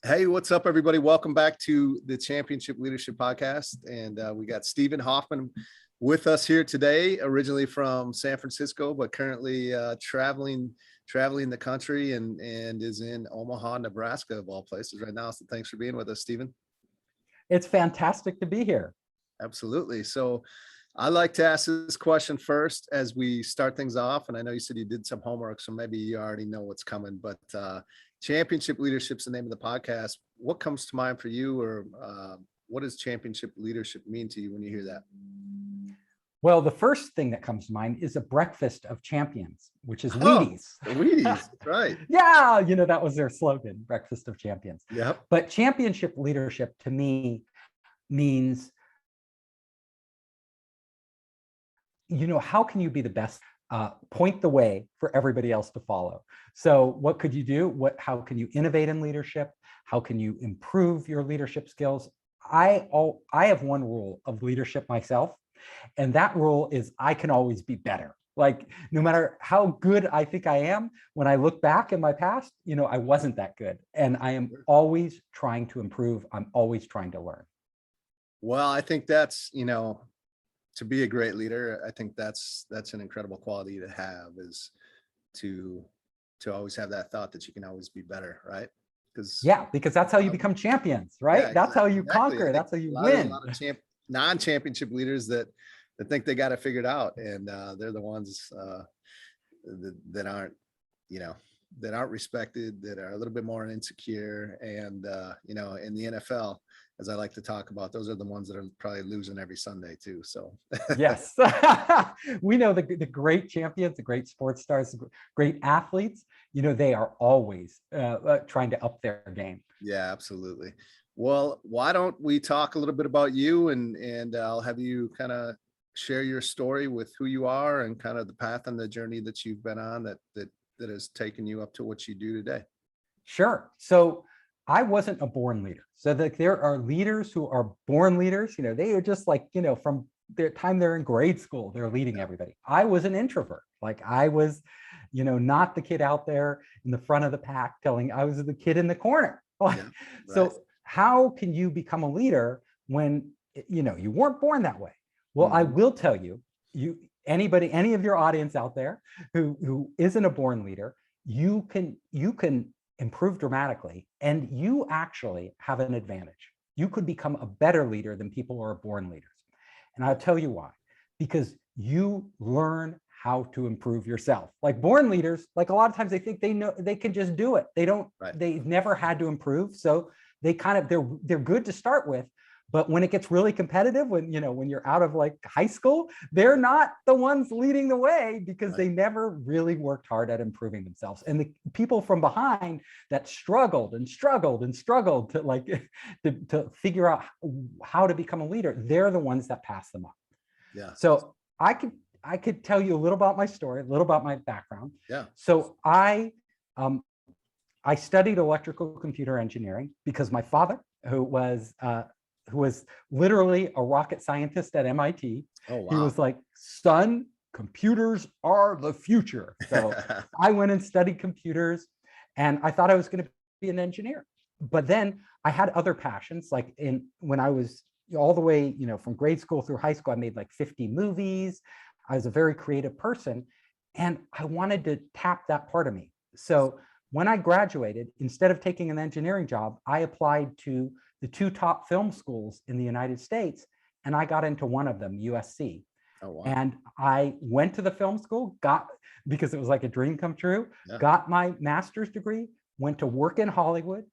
Hey, what's up, everybody? Welcome back to the Championship Leadership Podcast. And we got Steve Hoffman with us here today, originally from San Francisco, but currently traveling the country and is in Omaha, Nebraska, of all places right now. So thanks for being with us, Stephen. It's fantastic to be here. Absolutely. So I like to ask this question first as we start things off. And I know you said you did some homework, so maybe you already know what's coming, but championship leadership's the name of the podcast. What comes to mind for you, or what does championship leadership mean to you when you hear that? Well, the first thing that comes to mind is a breakfast of champions, which is Wheaties. Wheaties, right. Yeah, that was their slogan, breakfast of champions. Yep. But championship leadership to me means, how can you be the best? Point the way for everybody else to follow. So what could you do? How can you innovate in leadership? How can you improve your leadership skills? I have one rule of leadership myself, and that rule is I can always be better. Like, no matter how good I think I am, when I look back in my past, I wasn't that good. And I am always trying to improve. I'm always trying to learn. Well, I think that's, to be a great leader, I think that's an incredible quality to have, is to always have that thought that you can always be better, right? Because that's how you become champions, right? Yeah, that's how you conquer. That's how you win. A lot of non-championship leaders that think they got it figured out, and they're the ones that aren't, that aren't respected, that are a little bit more insecure, and in the NFL, as I like to talk about, those are the ones that are probably losing every Sunday too. So yes, we know the great champions, the great sports stars, the great athletes, they are always trying to up their game. Yeah, absolutely. Well, why don't we talk a little bit about you, and I'll have you kind of share your story with who you are and kind of the path and the journey that you've been on that has taken you up to what you do today. Sure. So I wasn't a born leader. So there are leaders who are born leaders. They are just like, from their time they're in grade school, they're leading everybody. I was an introvert. Like, I was, not the kid out there in the front of the pack I was the kid in the corner. Right. So how can you become a leader when, you weren't born that way? Well, I will tell you, any of your audience out there who isn't a born leader, you can improve dramatically, and you actually have an advantage. You could become a better leader than people who are born leaders. And I'll tell you why. Because you learn how to improve yourself. Like, born leaders, like, a lot of times they think they know they can just do it. They've never had to improve. So they're good to start with. But when it gets really competitive, when you're out of like high school, they're not the ones leading the way, because they never really worked hard at improving themselves. And the people from behind that struggled to like to figure out how to become a leader, they're the ones that pass them up. Yeah. So I could tell you a little about my story, a little about my background. Yeah. So I studied electrical computer engineering because my father, who was literally a rocket scientist at MIT. Oh, wow. He was like, son, computers are the future. So I went and studied computers, and I thought I was going to be an engineer. But then I had other passions. Like, when I was all the way, from grade school through high school, I made like 50 movies. I was a very creative person, and I wanted to tap that part of me. So when I graduated, instead of taking an engineering job, I applied to the 2 top film schools in the United States, and I got into one of them, USC. Oh, wow. And I went to the film school, because it was like a dream come true, got my master's degree, went to work in Hollywood,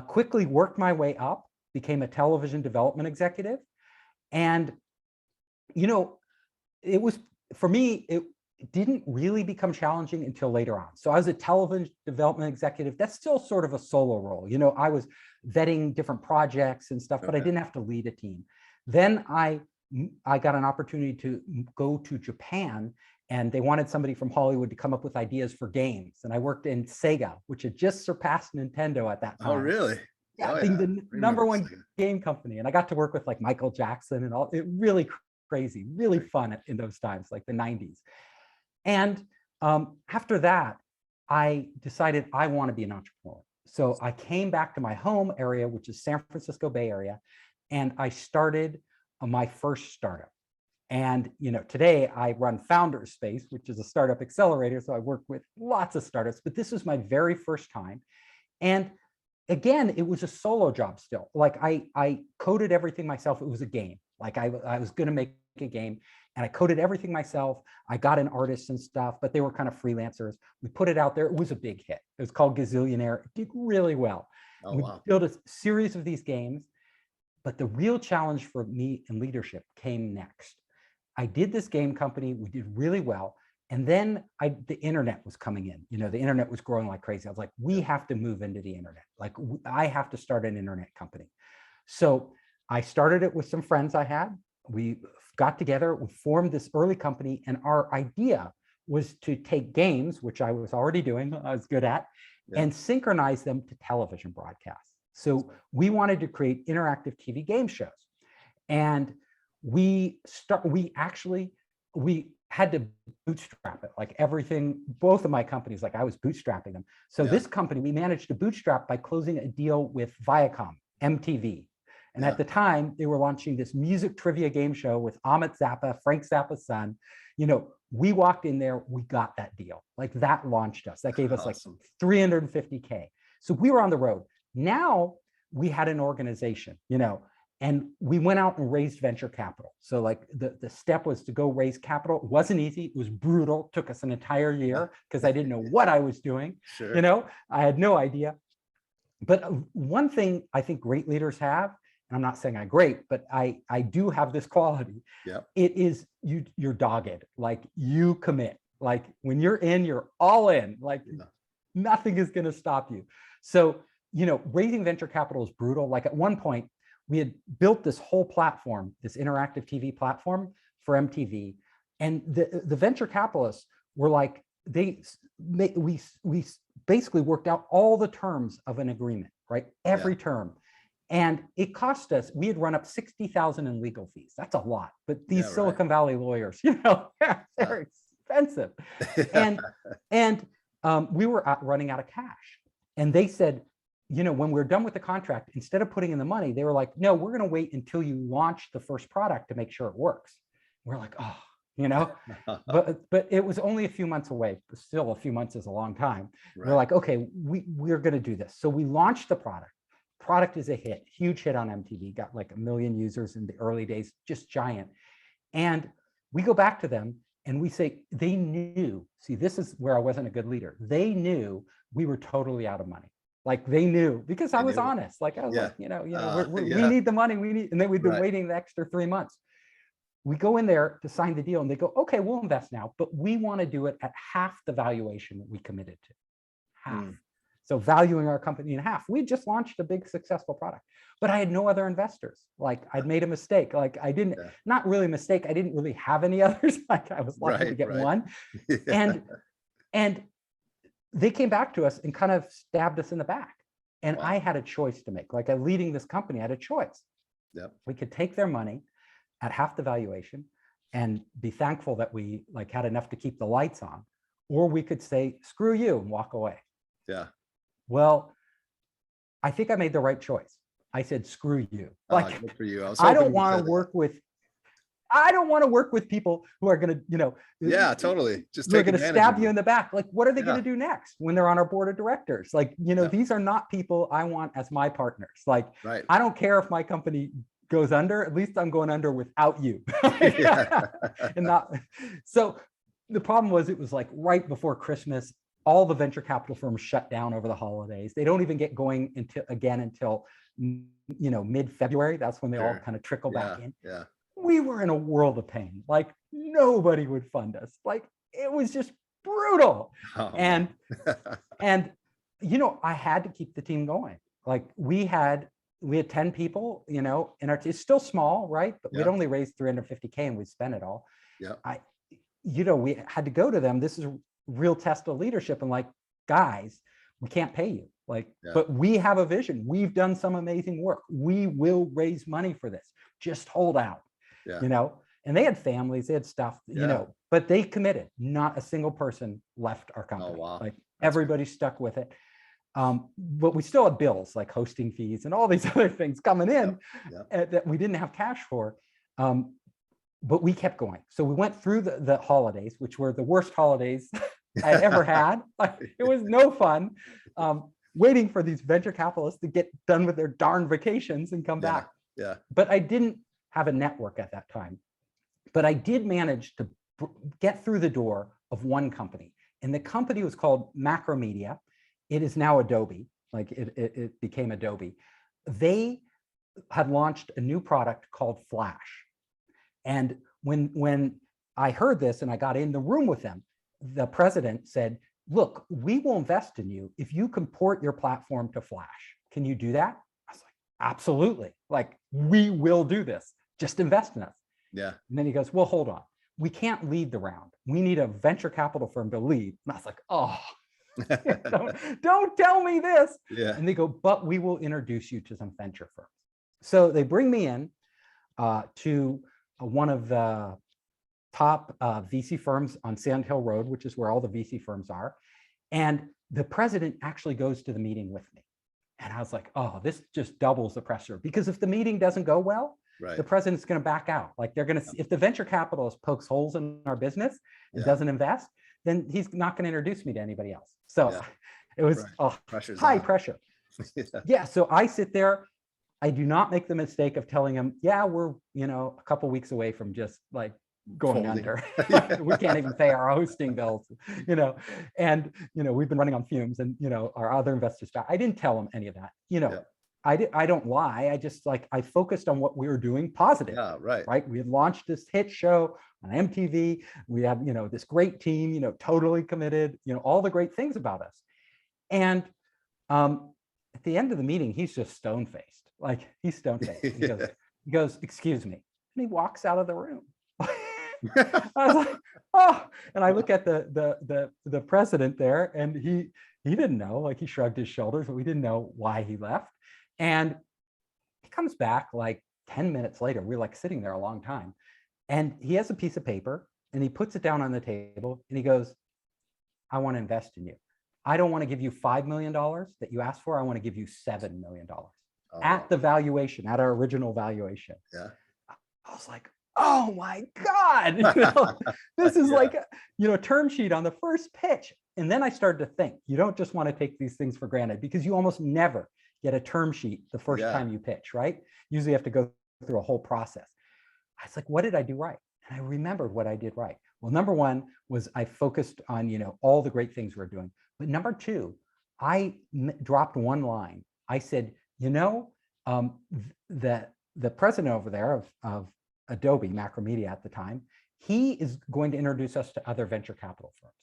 quickly worked my way up, became a television development executive. And, it was, for me, it didn't really become challenging until later on. So I was a television development executive. That's still sort of a solo role. I was vetting different projects and stuff, but I didn't have to lead a team. Then I got an opportunity to go to Japan, and they wanted somebody from Hollywood to come up with ideas for games. And I worked in Sega, which had just surpassed Nintendo at that time. Oh, really? Yeah, being the number one game company. And I got to work with like Michael Jackson and all. It really crazy, really fun in those times, like the 90s. And after that, I decided I want to be an entrepreneur. So I came back to my home area, which is San Francisco Bay Area, and I started my first startup. And today I run Founders Space, which is a startup accelerator. So I work with lots of startups, but this was my very first time. And again, it was a solo job still. Like I coded everything myself. It was a game. Like I was going to make a game, and I coded everything myself. I got an artist and stuff, but they were kind of freelancers. We put it out there. It was a big hit. It was called Gazillionaire. It did really well. Oh, We wow. built a series of these games, but the real challenge for me in leadership came next. I did this game company. We did really well. And then the internet was coming in. The internet was growing like crazy. I was like, we have to move into the internet. Like, I have to start an internet company. So I started it with some friends I had. We got together, we formed this early company, and our idea was to take games, which I was already doing, I was good at, and synchronize them to television broadcasts. So we wanted to create interactive TV game shows. And we had to bootstrap it, like everything, both of my companies, like I was bootstrapping them. So this company, we managed to bootstrap by closing a deal with Viacom, MTV. And at the time, they were launching this music trivia game show with Amit Zappa, Frank Zappa's son. We walked in there, we got that deal. Like, that launched us. That gave us like $350K. So we were on the road. Now we had an organization, and we went out and raised venture capital. So like the step was to go raise capital. It wasn't easy. It was brutal. It took us an entire year because I didn't know what I was doing. Sure. I had no idea. But one thing I think great leaders have, and I'm not saying I'm great, but I do have this quality. It is you're dogged. Like, you commit. Like, when you're in, you're all in. Like, nothing is going to stop you. So, raising venture capital is brutal. Like, at one point, we had built this whole platform, this interactive TV platform for MTV. And the venture capitalists were like, we basically worked out all the terms of an agreement, right? Every term. And it cost us, we had run up 60,000 in legal fees. That's a lot. But these Silicon Valley lawyers, they're expensive. And we were running out of cash. And they said, when we're done with the contract, instead of putting in the money, they were like, no, we're going to wait until you launch the first product to make sure it works. We're like, oh, but it was only a few months away. Still, a few months is a long time. We're like, okay, we're going to do this. So we launched the product. Product is a hit, huge hit on MTV, got like 1 million users in the early days, just giant. And we go back to them and we say, they knew, see, this is where I wasn't a good leader. They knew we were totally out of money. Like, they knew, because I was honest. Like, I was like, we need the money, and then we've been waiting the extra 3 months. We go in there to sign the deal and they go, okay, we'll invest now, but we want to do it at half the valuation that we committed to. Half. So valuing our company in half. We just launched a big successful product, but I had no other investors. Like, I'd made a mistake. Like, I didn't, not really a mistake. I didn't really have any others. Like, I was lucky to get one. And they came back to us and kind of stabbed us in the back. And I had a choice to make. Like, leading this company, I had a choice. We could take their money at half the valuation and be thankful that we had enough to keep the lights on, or we could say, screw you, and walk away. Well, I think I made the right choice. I said, screw you. Like, good for you. I don't want to work with, people who are going to, totally. Just they're going to stab you in the back. Like, what are they going to do next when they're on our board of directors? Like, these are not people I want as my partners. Like, I don't care if my company goes under, at least I'm going under without you. And not, so the problem was, it was like right before Christmas. All the venture capital firms shut down over the holidays. They don't even get going until mid-February. That's when they all kind of trickle back in. We were in a world of pain. Like, nobody would fund us. Like, it was just brutal. And I had to keep the team going. Like, we had 10 people, and it's still small, right? But we'd only raised $350K and we spent it all. We had to go to them. This is real test of leadership, and like, guys, we can't pay you, like, but we have a vision. We've done some amazing work. We will raise money for this. Just hold out, and they had families, they had stuff, but they committed. Not a single person left our company. Like, everybody stuck with it. But we still had bills like hosting fees and all these other things coming in that we didn't have cash for. But we kept going. So we went through the holidays, which were the worst holidays I'd ever had. Like, it was no fun. Waiting for these venture capitalists to get done with their darn vacations and come back. Yeah. But I didn't have a network at that time. But I did manage to get through the door of one company. And the company was called Macromedia. It is now Adobe, like it became Adobe. They had launched a new product called Flash. And when I heard this and I got in the room with them, the president said, look, we will invest in you if you can port your platform to Flash. Can you do that? I was like, absolutely. Like, we will do this. Just invest in us. Yeah. And then he goes, well, hold on. We can't lead the round. We need a venture capital firm to lead. And I was like, oh, don't tell me this. Yeah. And they go, but we will introduce you to some venture firms. So they bring me in to one of the top VC firms on Sand Hill Road, which is where all the VC firms are. And the president actually goes to the meeting with me. And I was like, oh, this just doubles the pressure, because if the meeting doesn't go well, the president's going to back out. Like, they're going to, if the venture capitalist pokes holes in our business and doesn't invest, then he's not going to introduce me to anybody else. So it was high pressure. Yeah. So I sit there. I do not make the mistake of telling him, yeah, we're, a couple weeks away from just like going under. We can't even pay our hosting bills, and, we've been running on fumes, and, our other investors. I didn't tell them any of that, I don't lie. I just I focused on what we were doing positive. Yeah, right. Right. We had launched this hit show on MTV. We had, this great team, totally committed, all the great things about us. And at the end of the meeting, he's just stone-faced. Like, he's stone-faced. He goes, excuse me. And he walks out of the room. I was like, oh, and I look at the president there, and he didn't know, like, he shrugged his shoulders, but we didn't know why he left. And he comes back like 10 minutes later. We're like sitting there a long time, and he has a piece of paper and he puts it down on the table and he goes, I want to invest in you. I don't want to give you $5 million that you asked for. I want to give you $7 million at the valuation, at our original valuation. Yeah. I was like, oh my God, this is like, a term sheet on the first pitch. And then I started to think, you don't just want to take these things for granted, because you almost never get a term sheet the first time you pitch, right? Usually you have to go through a whole process. I was like, what did I do right? And I remembered what I did right. Well, number one was I focused on, all the great things we're doing. But number two, I dropped one line. I said, the president over there of Adobe, Macromedia at the time, he is going to introduce us to other venture capital firms.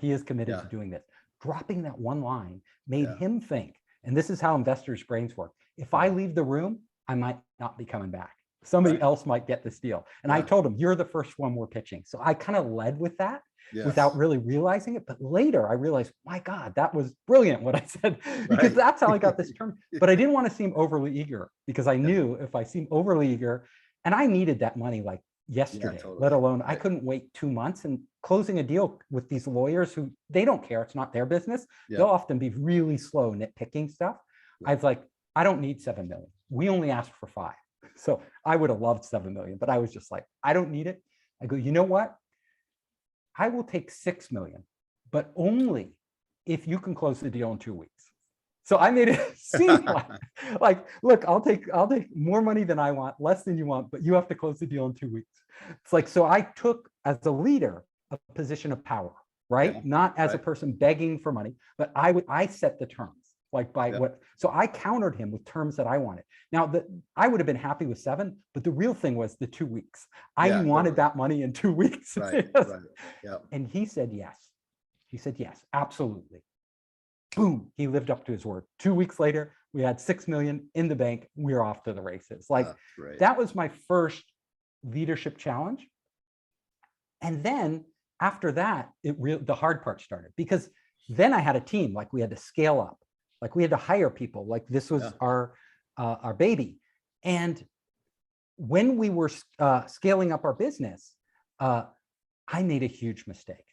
He is committed to doing this. Dropping that one line made him think, and this is how investors' brains work. If I leave the room, I might not be coming back. Somebody else might get this deal. And I told him, you're the first one we're pitching. So I kind of led with that without really realizing it. But later I realized, my God, that was brilliant what I said, because that's how I got this term. But I didn't want to seem overly eager, because I knew if I seem overly eager, and I needed that money like yesterday, let alone I couldn't wait 2 months. And closing a deal with these lawyers who, they don't care, it's not their business. They'll often be really slow nitpicking stuff. I was like, I don't need 7 million. We only asked for 5. So I would have loved 7 million, but I was just like, I don't need it. I go, you know what? I will take 6 million, but only if you can close the deal in 2 weeks. So I made it seem like, look, I'll take more money than I want, less than you want, but you have to close the deal in 2 weeks. It's like, so I took, as a leader, a position of power, right? Not as a person begging for money, but I set the terms. Like by what, so I countered him with terms that I wanted. Now, I would have been happy with 7, but the real thing was the 2 weeks. I wanted that money in 2 weeks. And he said yes. He said yes, absolutely. Boom, he lived up to his word. 2 weeks later, we had 6 million in the bank. We were off to the races. Like, that was my first leadership challenge. And then after that, the hard part started, because then I had a team. Like, we had to scale up. Like, we had to hire people. Like, this was our baby. And when we were scaling up our business, I made a huge mistake.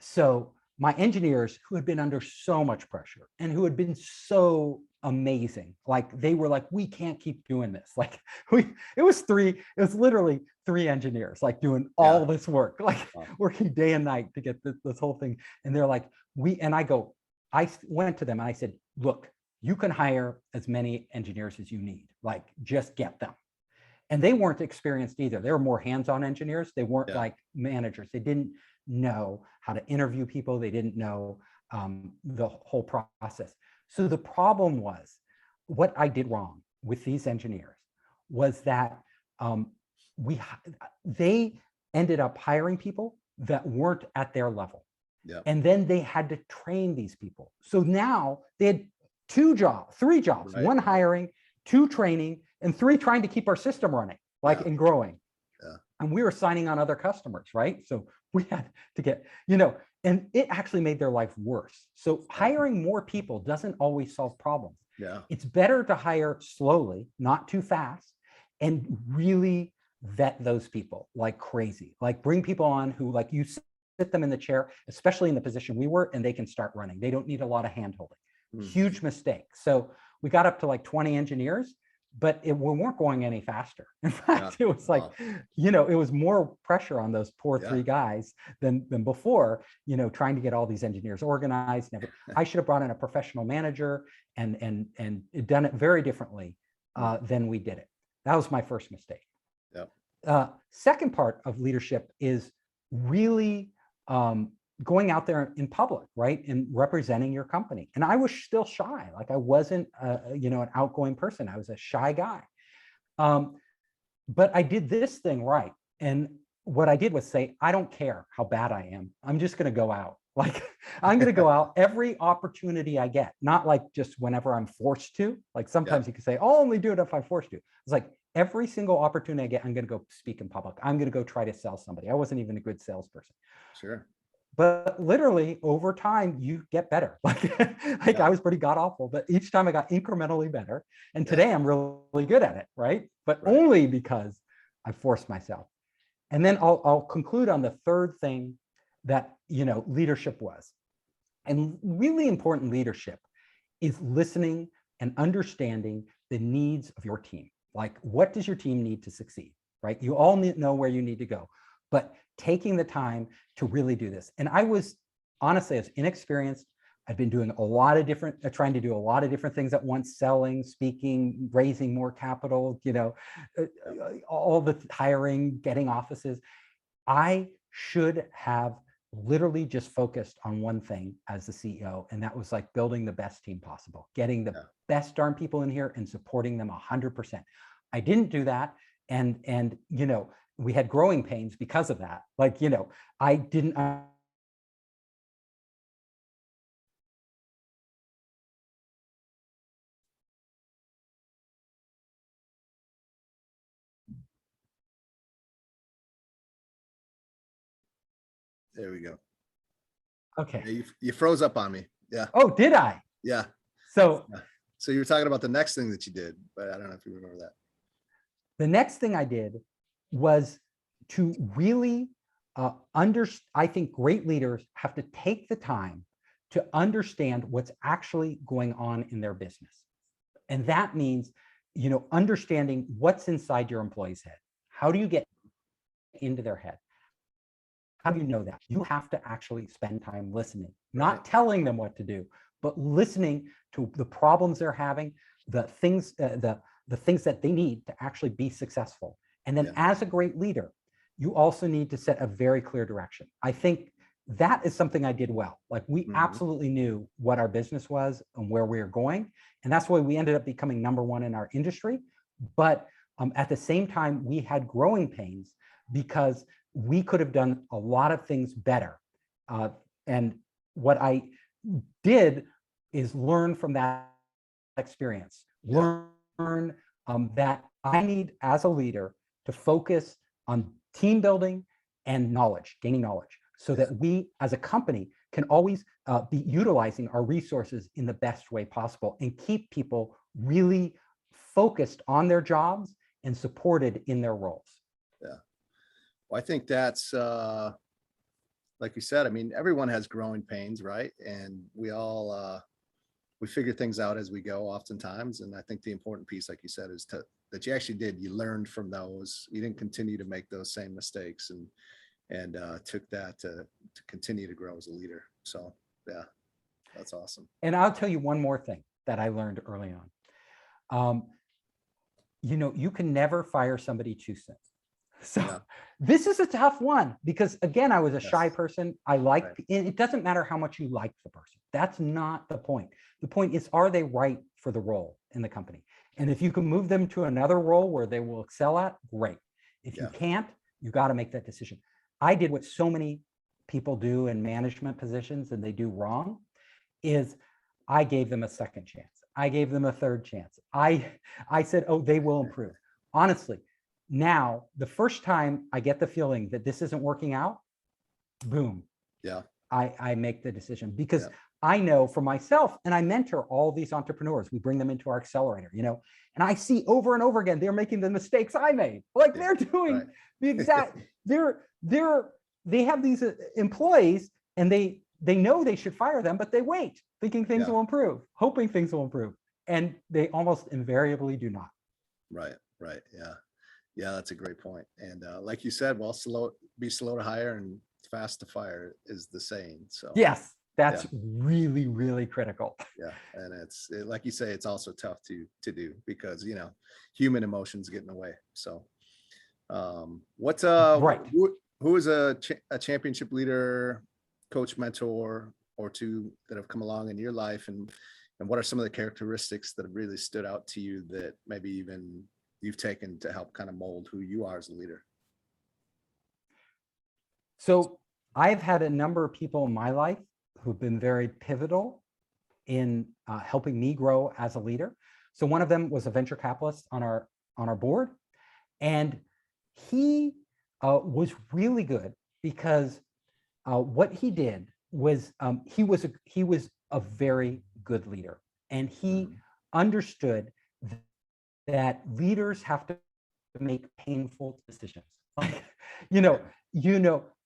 So my engineers who had been under so much pressure and who had been so amazing, like they were like, we can't keep doing this. Like it was literally three engineers, like doing all this work, like working day and night to get this whole thing. And they're like, I went to them and I said, look, you can hire as many engineers as you need, like just get them. And they weren't experienced either. They were more hands-on engineers. They weren't like managers. They didn't know how to interview people. They didn't know the whole process. So the problem was, what I did wrong with these engineers was that they ended up hiring people that weren't at their level. Yeah. And then they had to train these people. So now they had three jobs, Right. one hiring, two training, and three trying to keep our system running, like and growing. Yeah. And we were signing on other customers, right? So we had to get, and it actually made their life worse. So hiring more people doesn't always solve problems. Yeah. It's better to hire slowly, not too fast, and really vet those people like crazy. Like bring people on who, like, you sit them in the chair, especially in the position we were, and they can start running. They don't need a lot of hand holding. Huge mistake. So we got up to like 20 engineers, but we weren't going any faster. In fact, it was like, it was more pressure on those poor three guys than before, trying to get all these engineers organized. I should have brought in a professional manager and done it very differently than we did it. That was my first mistake. Second part of leadership is really going out there in public, right? And representing your company. And I was still shy. Like I wasn't, an outgoing person. I was a shy guy. But I did this thing right. And what I did was say, I don't care how bad I am. I'm just going to go out. Like I'm going to go out every opportunity I get, not like just whenever I'm forced to. Like sometimes you can say, I'll only do it if I'm forced to. It's like every single opportunity I get, I'm going to go speak in public. I'm going to go try to sell somebody. I wasn't even a good salesperson. Sure. But literally over time, you get better. I was pretty god awful, but each time I got incrementally better. And today I'm really good at it, right? But only because I forced myself. And then I'll conclude on the third thing that, leadership was. And really important leadership is listening and understanding the needs of your team. Like, what does your team need to succeed, right? You all know where you need to go, but taking the time to really do this. And I was inexperienced. I've been doing trying to do a lot of different things at once, selling, speaking, raising more capital, all the hiring, getting offices. I should have literally just focused on one thing as the CEO. And that was like building the best team possible, getting the best darn people in here and supporting them 100%. I didn't do that. And we had growing pains because of that. Like, I didn't. There we go. Okay. Yeah, you froze up on me. Yeah. Oh, did I? Yeah. So you were talking about the next thing that you did, but I don't know if you remember that. The next thing I did was to really I think great leaders have to take the time to understand what's actually going on in their business. And that means, understanding what's inside your employee's head. How do you get into their head? How do you know that? You have to actually spend time listening, not telling them what to do, but listening to the problems they're having, the things that they need to actually be successful. And then as a great leader, you also need to set a very clear direction. I think that is something I did well. Like we absolutely knew what our business was and where we were going. And that's why we ended up becoming #1 in our industry. But at the same time, we had growing pains because we could have done a lot of things better. And what I did is learn from that experience, learn that I need as a leader to focus on team building and gaining knowledge, so that we as a company can always be utilizing our resources in the best way possible and keep people really focused on their jobs and supported in their roles. Yeah. Well, I think that's like you said, I mean, everyone has growing pains, right? And we all, we figure things out as we go oftentimes. And I think the important piece, like you said, is that you actually you learned from those. You didn't continue to make those same mistakes, and took that to continue to grow as a leader. So yeah, that's awesome. And I'll tell you one more thing that I learned early on. You can never fire somebody too soon. So Yeah. this is a tough one because, again, I was a shy Yes. person. I like, Right. and it doesn't matter how much you like the person. That's not the point. The point is, are they right for the role in the company? And if you can move them to another role where they will excel at, great. If you Yeah. can't, you got to make that decision. I did what so many people do in management positions and they do wrong, is I gave them a second chance. I gave them a third chance. I said, oh, they will improve. Honestly, now, the first time I get the feeling that this isn't working out, boom, Yeah. I make the decision, because Yeah. I know for myself, and I mentor all these entrepreneurs, we bring them into our accelerator, and I see over and over again, they're making the mistakes I made. Like Yeah. they're doing Right. the exact, they have these employees and they know they should fire them, but they wait, thinking things Yeah. will improve, hoping things will improve. And they almost invariably do not. Right. Right. Yeah. Yeah, that's a great point. And like you said, well, be slow to hire and fast to fire is the saying. So Yes, that's Yeah. really, really critical. yeah, and like you say, it's also tough to do because human emotions get in the way. So what's Right. who is a championship leader, coach, mentor, or two that have come along in your life, and what are some of the characteristics that have really stood out to you that maybe even you've taken to help kind of mold who you are as a leader? So I've had a number of people in my life who've been very pivotal in helping me grow as a leader. So one of them was a venture capitalist on our board, and he was really good because what he did was he was a very good leader, and he understood that leaders have to make painful decisions. Like,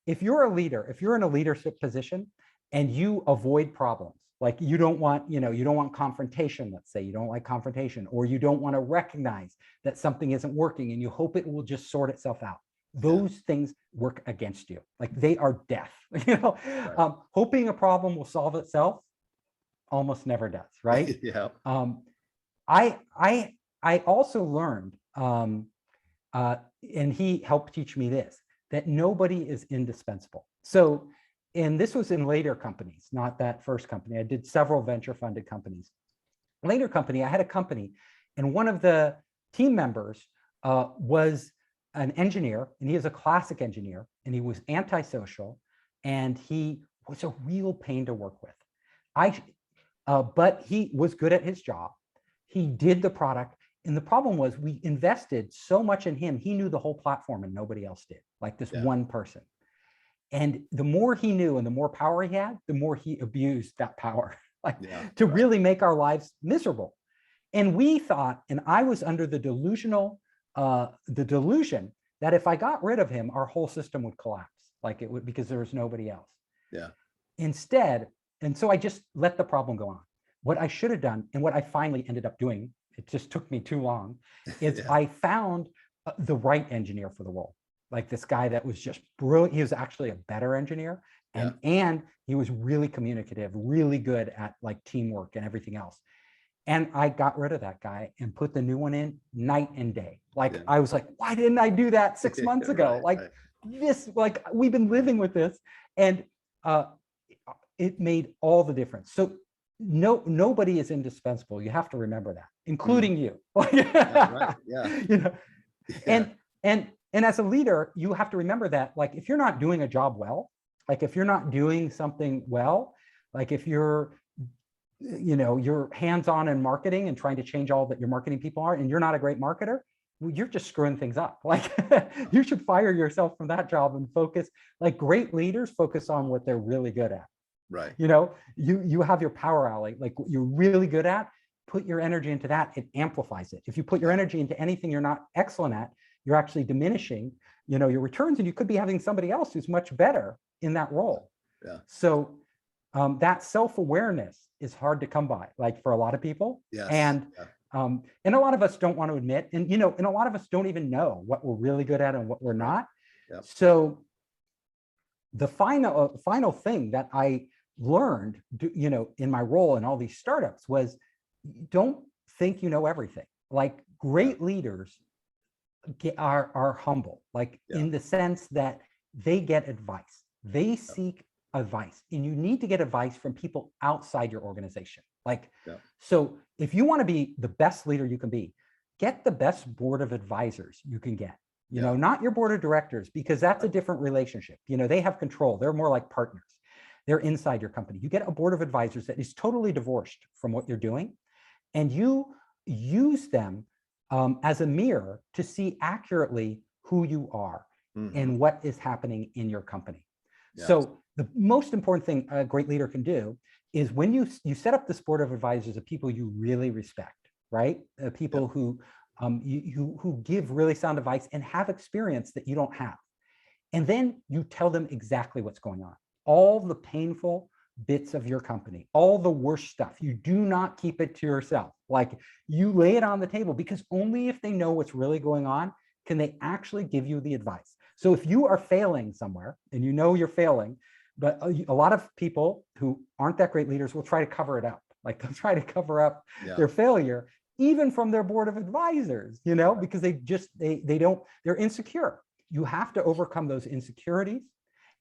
if you're a leader, if you're in a leadership position and you avoid problems, like you don't want confrontation, let's say you don't like confrontation, or you don't want to recognize that something isn't working and you hope it will just sort itself out. Those things work against you. Like they are death. Right. Hoping a problem will solve itself almost never does, right? Yeah. I also learned, and he helped teach me this, that nobody is indispensable. So, and this was in later companies, not that first company. I did several venture funded companies. Later company, I had a company, and one of the team members was an engineer, and he is a classic engineer, and he was antisocial, and he was a real pain to work with. But he was good at his job. He did the product. And the problem was we invested so much in him. He knew the whole platform and nobody else did, like this one person. And the more he knew and the more power he had, the more he abused that power, to really make our lives miserable. And we thought, and I was under the delusion that if I got rid of him, our whole system would collapse, like it would, because there was nobody else. Yeah. Instead, and so I just let the problem go on. What I should have done, and what I finally ended up doing, it just took me too long, is I found the right engineer for the role. Like this guy that was just brilliant. He was actually a better engineer, and he was really communicative, really good at like teamwork and everything else. And I got rid of that guy and put the new one in night and day. Like I was like, why didn't I do that 6 months ago? This, like we've been living with this, and it made all the difference. So nobody is indispensable. You have to remember that, including you. And as a leader, you have to remember that, like, if you're not doing a job well, like if you're not doing something well, like if you're hands-on in marketing and trying to change all that your marketing people are, and you're not a great marketer, well, you're just screwing things up. Like you should fire yourself from that job and focus. Like great leaders focus on what they're really good at. Right. You have your power alley, like what you're really good at, put your energy into that, it amplifies it. If you put your energy into anything you're not excellent at, you're actually diminishing your returns, and you could be having somebody else who's much better in that role. Yeah. So that self-awareness is hard to come by, like for a lot of people. Yes. And Yeah. And a lot of us don't want to admit, and and a lot of us don't even know what we're really good at and what we're not. Yep. So the final thing that I learned, in my role in all these startups was, don't think you know everything. Like great leaders are humble, like in the sense that they get advice, they seek advice, and you need to get advice from people outside your organization. Like, so if you want to be the best leader you can be, get the best board of advisors you can get, not your board of directors, because that's a different relationship. They have control. They're more like partners. They're inside your company. You get a board of advisors that is totally divorced from what you're doing, and you use them as a mirror to see accurately who you are and what is happening in your company. Yes. So the most important thing a great leader can do is when you set up this board of advisors of people you really respect, right? People who give really sound advice and have experience that you don't have. And then you tell them exactly what's going on. All the painful bits of your company, all the worst stuff. You do not keep it to yourself. Like, you lay it on the table, because only if they know what's really going on can they actually give you the advice. So if you are failing somewhere and you're failing, but a lot of people who aren't that great leaders will try to cover it up. Like, they'll try to cover up their failure, even from their board of advisors, because they're insecure. You have to overcome those insecurities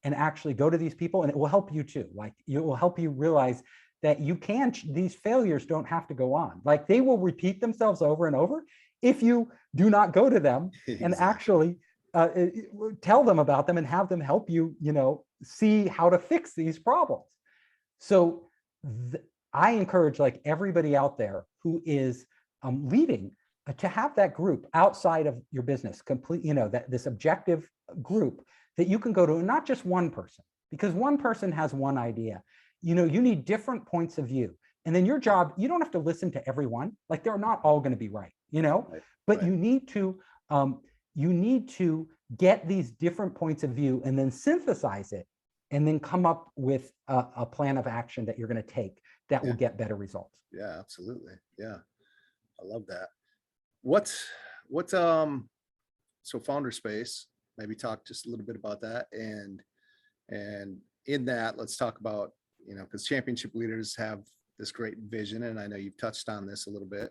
and actually go to these people, and it will help you too. Like, it will help you realize that these failures don't have to go on. Like, they will repeat themselves over and over if you do not go to them and actually tell them about them and have them help you, see how to fix these problems. So I encourage, like, everybody out there who is leading to have that group outside of your business, that this objective group that you can go to, and not just one person, because one person has one idea. You need different points of view. And then your job, you don't have to listen to everyone. Like, they're not all going to be right, but you need to get these different points of view and then synthesize it, and then come up with a plan of action that you're going to take that will get better results. Yeah, absolutely. Yeah. I love that. So Founder Space, maybe talk just a little bit about that. And in that, let's talk about, because championship leaders have this great vision, and I know you've touched on this a little bit,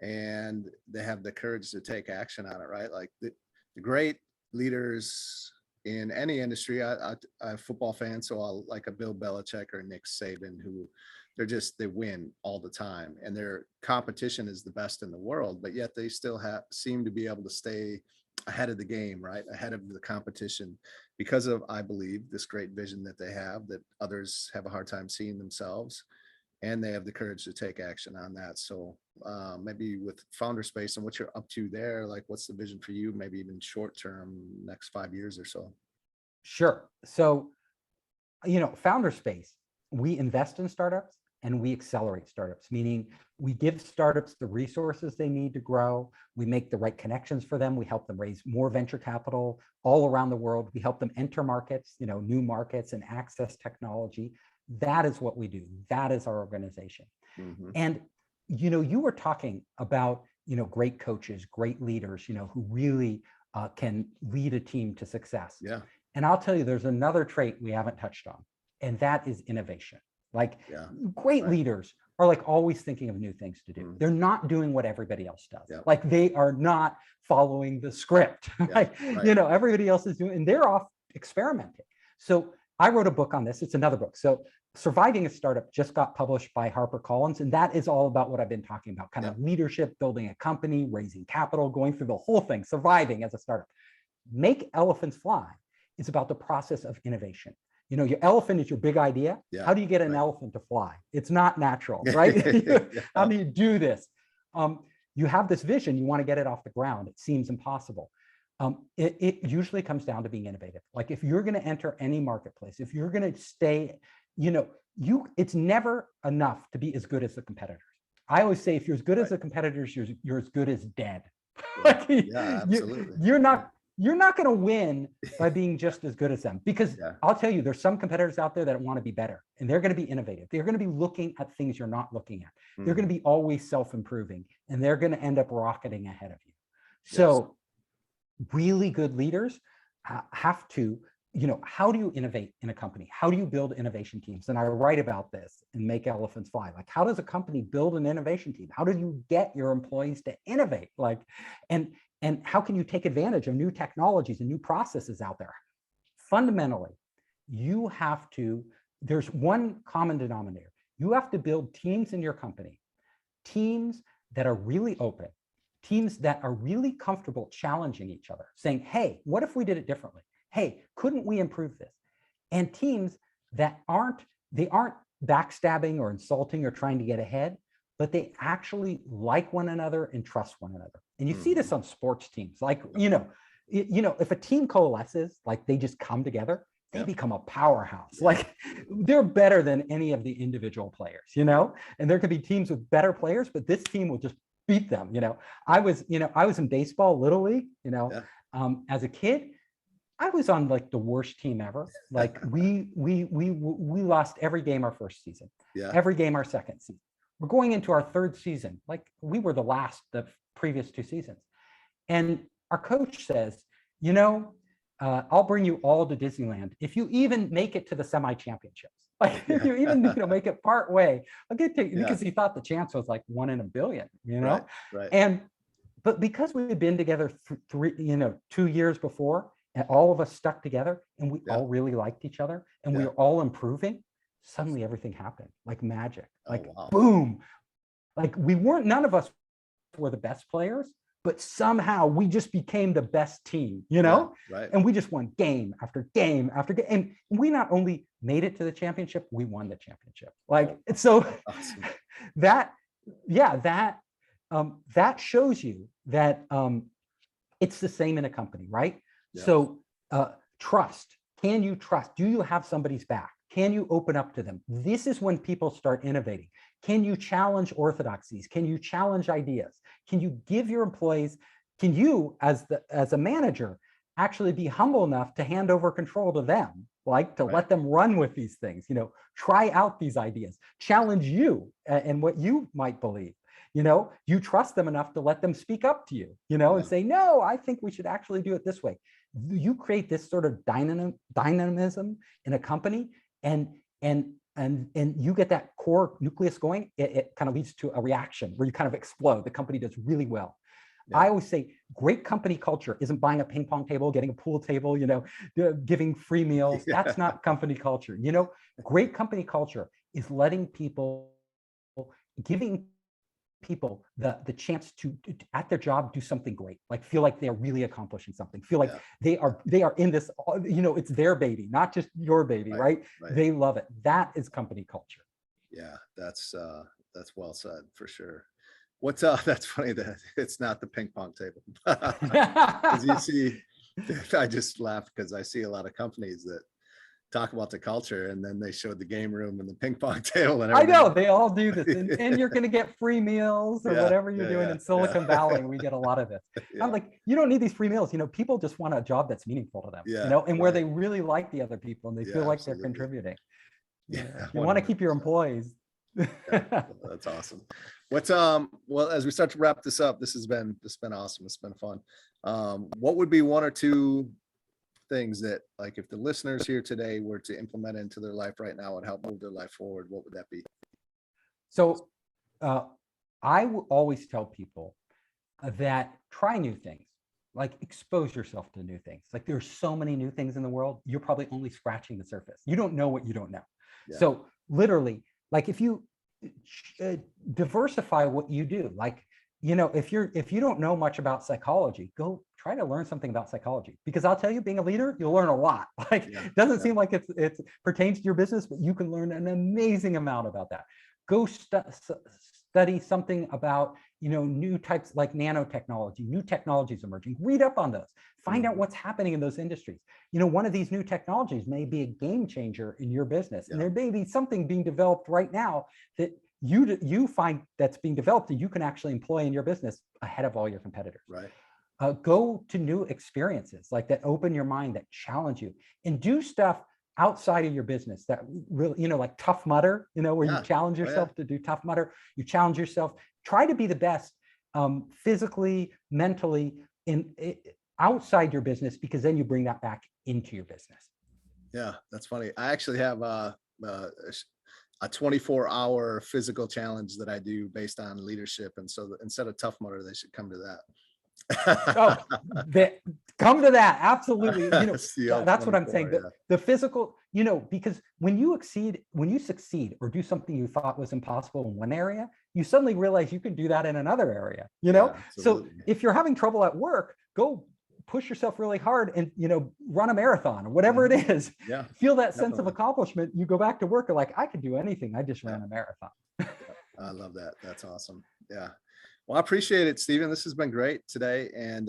and they have the courage to take action on it, right? Like the great leaders in any industry, I'm a football fan, so I'll like a Bill Belichick or Nick Saban, who they win all the time, and their competition is the best in the world, but yet they still seem to be able to stay ahead of the game, right? Ahead of the competition, because of, I believe, this great vision that they have that others have a hard time seeing themselves, and they have the courage to take action on that. So maybe with Founder Space and what you're up to there, like, what's the vision for you, maybe even short term, next 5 years or so? Sure. So, Founder Space, we invest in startups and we accelerate startups, meaning we give startups the resources they need to grow. We make the right connections for them. We help them raise more venture capital all around the world. We help them enter markets, new markets, and access technology. That is what we do. That is our organization. And, you were talking about, great coaches, great leaders, who really can lead a team to success. Yeah. And I'll tell you, there's another trait we haven't touched on, and that is innovation. Like, great leaders are like always thinking of new things to do. They're not doing what everybody else does. Like, they are not following the script. Everybody else is doing, and they're off experimenting. So I wrote a book on this. It's another book. So Surviving a Startup just got published by HarperCollins, and that is all about what I've been talking about, kind of leadership, building a company, raising capital, going through the whole thing, surviving as a startup. Make Elephants Fly is about the process of innovation. Your elephant is your big idea. How do you get an elephant to fly? It's not natural, right? How do you do this? You have this vision, you want to get it off the ground. It seems impossible. It usually comes down to being innovative. Like, if you're going to enter any marketplace, if you're going to stay, it's never enough to be as good as the competitors. I always say, if you're as good as the competitors, you're as good as dead. Absolutely. you're not going to win by being just as good as them, because Yeah. I'll tell you, there's some competitors out there that want to be better, and they're going to be innovative. They're going to be looking at things you're not looking at. They're going to be always self-improving, and they're going to end up rocketing ahead of you. So really good leaders have to, how do you innovate in a company? How do you build innovation teams? And I write about this in Make Elephants Fly. Like, how does a company build an innovation team? How do you get your employees to innovate? Like, and how can you take advantage of new technologies and new processes out there? Fundamentally, you have to, there's one common denominator. You have to build teams in your company, teams that are really open, teams that are really comfortable challenging each other, saying, hey, what if we did it differently? Hey, couldn't we improve this? And teams that aren't backstabbing or insulting or trying to get ahead, but they actually like one another and trust one another. And you see this on sports teams. Like, if a team coalesces, like they just come together, they become a powerhouse. Like, they're better than any of the individual players, and there could be teams with better players, but this team will just beat them. I was in baseball, Little League, as a kid. I was on like the worst team ever. Like we lost every game our first season, every game our second season. We're going into our third season. Like, we were the last the previous 2 seasons. And our coach says, I'll bring you all to Disneyland if you even make it to the semi-championships. Like, if you even make it part way, I'll get to, because he thought the chance was like 1 in a billion, Right. But because we had been together 2 years before, and all of us stuck together, and we all really liked each other, and we were all improving, suddenly everything happened like magic. Like, boom. Like, none of us were the best players, but somehow we just became the best team, and we just won game after game after game. And we not only made it to the championship, we won the championship. Like, so awesome. that shows you that it's the same in a company, right? So trust. Can you trust? Do you have somebody's back? Can you open up to them? This is when people start innovating. Can you challenge orthodoxies? Can you challenge ideas? Can you give your employees, can you, as a manager, actually be humble enough to hand over control to them, like to let them run with these things, try out these ideas, challenge you and what you might believe. You trust them enough to let them speak up to you, and say, no, I think we should actually do it this way. You create this sort of dynamism in a company, and you get that core nucleus going, it kind of leads to a reaction where you kind of explode. The company does really well. I always say great company culture isn't buying a ping pong table, getting a pool table, giving free meals. That's not company culture. Great company culture is letting people, giving people the chance to at their job do something great, like feel like they're really accomplishing something, feel like they are in this, it's their baby, not just your baby, right? They love it. That is company culture. That's well said, for sure. What's that's funny that it's not the ping pong table. As you see, I just laugh because I see a lot of companies that talk about the culture, and then they showed the game room and the ping pong table and everything. I know, they all do this, and you're going to get free meals or whatever you're doing in Silicon Valley. We get a lot of this. I'm like, you don't need these free meals. People just want a job that's meaningful to them, and where they really like the other people and they feel like they're contributing. You want to keep your employees. That's awesome. What's well, as we start to wrap this up, this has been awesome. It's been fun. What would be 1 or 2 things that, like, if the listeners here today were to implement into their life right now and help move their life forward, what would that be? So I will always tell people that try new things, like expose yourself to new things. Like, there's so many new things in the world, you're probably only scratching the surface. You don't know what you don't know. So literally, like, if you diversify what you do, like, if you don't know much about psychology, go try to learn something about psychology, because I'll tell you, being a leader, you'll learn a lot. Like, it doesn't seem like it pertains to your business, but you can learn an amazing amount about that. Go study something about, new types like nanotechnology, new technologies emerging. Read up on those. Find out what's happening in those industries. One of these new technologies may be a game changer in your business, and there may be something being developed right now that you find that's being developed that you can actually employ in your business ahead of all your competitors. Go to new experiences like that, open your mind, that challenge you, and do stuff outside of your business that really, like Tough Mudder, where you Yeah. challenge Oh, yeah. yourself to do Tough Mudder. You challenge yourself, try to be the best physically, mentally, outside your business, because then you bring that back into your business. Yeah, that's funny. I actually have a 24-hour physical challenge that I do based on leadership. And so instead of Tough Mudder, they should come to that. Oh, come to that. Absolutely. CL That's what I'm saying. 24, The physical, because when you succeed or do something you thought was impossible in one area, you suddenly realize you can do that in another area, Yeah, So if you're having trouble at work, go push yourself really hard and, run a marathon or whatever it is. Yeah, feel that sense of definitely. accomplishment. You go back to work, you're like, I could do anything. I just ran a marathon. I love that. That's awesome. Yeah. Well, I appreciate it, Stephen. This has been great today. And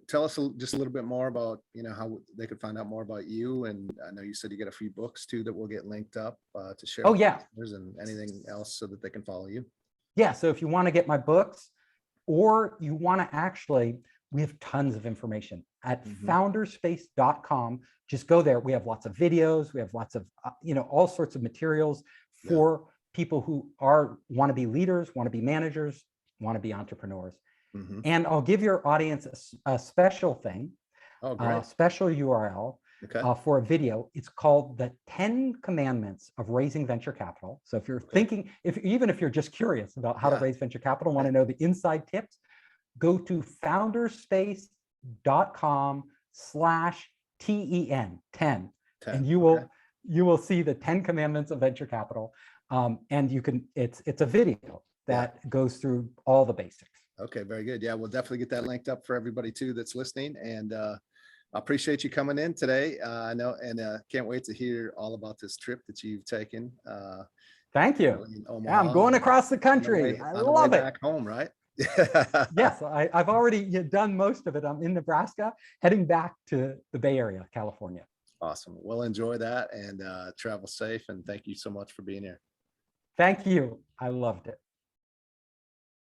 tell us just a little bit more about, how they could find out more about you. And I know you said you got a few books too that will get linked up to share. Oh, with yeah. listeners, and anything else so that they can follow you. Yeah. So if you want to get my books, or you want to actually, we have tons of information at founderspace.com. Just go there. We have lots of videos. We have lots of, all sorts of materials for people who want to be leaders, want to be managers, want to be entrepreneurs. And I'll give your audience a special thing, a special URL for a video. It's called the 10 Commandments of Raising Venture Capital. So if you're thinking, even if you're just curious about how to raise venture capital, want to know the inside tips, go to founderspace.com/TEN 10, and you will see the 10 Commandments of Venture Capital. And you can, it's a video that goes through all the basics. Okay, very good. Yeah, we'll definitely get that linked up for everybody too that's listening. And I appreciate you coming in today. I know, and can't wait to hear all about this trip that you've taken. Thank you. Yeah, I'm going across the country. I love it. Back home, right? Yes, I've already done most of it. I'm in Nebraska, heading back to the Bay Area, California. Awesome. Well, enjoy that and travel safe. And thank you so much for being here. Thank you. I loved it.